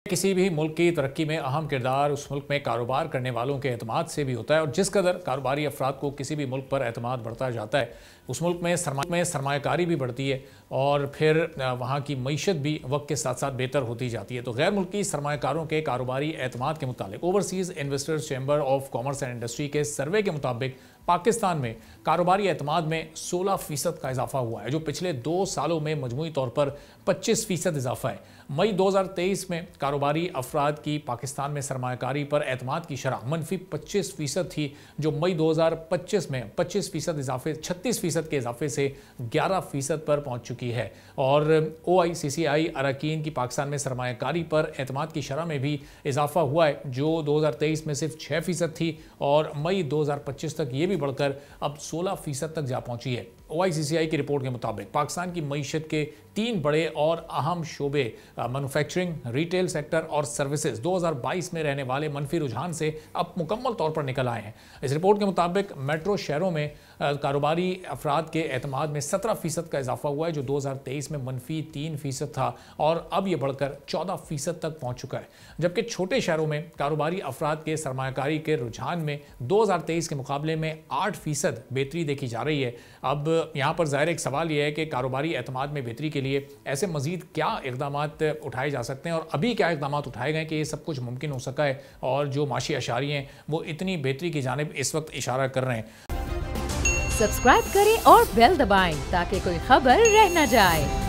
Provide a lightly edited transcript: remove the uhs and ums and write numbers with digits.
किसी भी मुल्क की तरक्की में अहम किरदार उस मुल्क में कारोबार करने वालों के एतमाद से भी होता है और जिस कदर कारोबारी अफराद को किसी भी मुल्क पर एतमाद बढ़ता जाता है उस मुल्क में सरमायाकारी भी बढ़ती है और फिर वहाँ की मईशत भी वक्त के साथ साथ बेहतर होती जाती है। तो गैर मुल्की सरमायाकारों के कारोबारी एतमाद के मुताबिक overseas investors chamber of commerce and industry के सर्वे के मुताबिक पाकिस्तान में कारोबारी एतमाद में 16% का इजाफा हुआ है, जो पिछले 2 सालों में मजमूई तौर पर 25% इजाफा है। मई 2023 में कारोबारी अफराद की पाकिस्तान में सरमायाकारी पर एतमाद की शरह मनफी 25% थी, जो मई 2025 में 36% के इजाफे से 11% पर पहुंच चुकी है। और OICCI अरकान की पाकिस्तान में सरमायाकारी पर एतमाद की शरह में भी इजाफा हुआ है, जो 2023 में सिर्फ 6% थी और मई 2025 तक ये भी बढ़कर अब 16% तक जा पहुंची है। OICCI की रिपोर्ट के मुताबिक पाकिस्तान की मईशत के 3 बड़े और अहम शोबे मैन्युफैक्चरिंग, रिटेल सेक्टर और सर्विसेज 2022 में रहने वाले मनफी रुझान से अब मुकम्मल तौर पर निकल आए हैं। इस रिपोर्ट के मुताबिक मेट्रो शहरों में कारोबारी अफराद के एतमाद में 17% का इजाफा हुआ है, जो 2023 में मनफी 3% था और अब यह बढ़कर 14% तक पहुंच चुका है। जबकि छोटे शहरों में कारोबारी अफराद के सरमायाकारी के रुझान में 2023 के मुकाबले में 8% बेहतरी देखी जा रही है। अब यहाँ पर ज़ाहिर एक सवाल यह है कि कारोबारी एतमाद में बेहतरी के लिए ऐसे मज़ीद क्या इक़दाम उठाए जा सकते हैं और अभी क्या इक़दाम उठाए गए कि ये सब कुछ मुमकिन हो सका है और जो माशी अशारी हैं वो इतनी बेहतरी की जानिब इस वक्त इशारा कर रहे हैं। सब्सक्राइब करें और बेल दबाएं ताकि कोई खबर रह न जाए।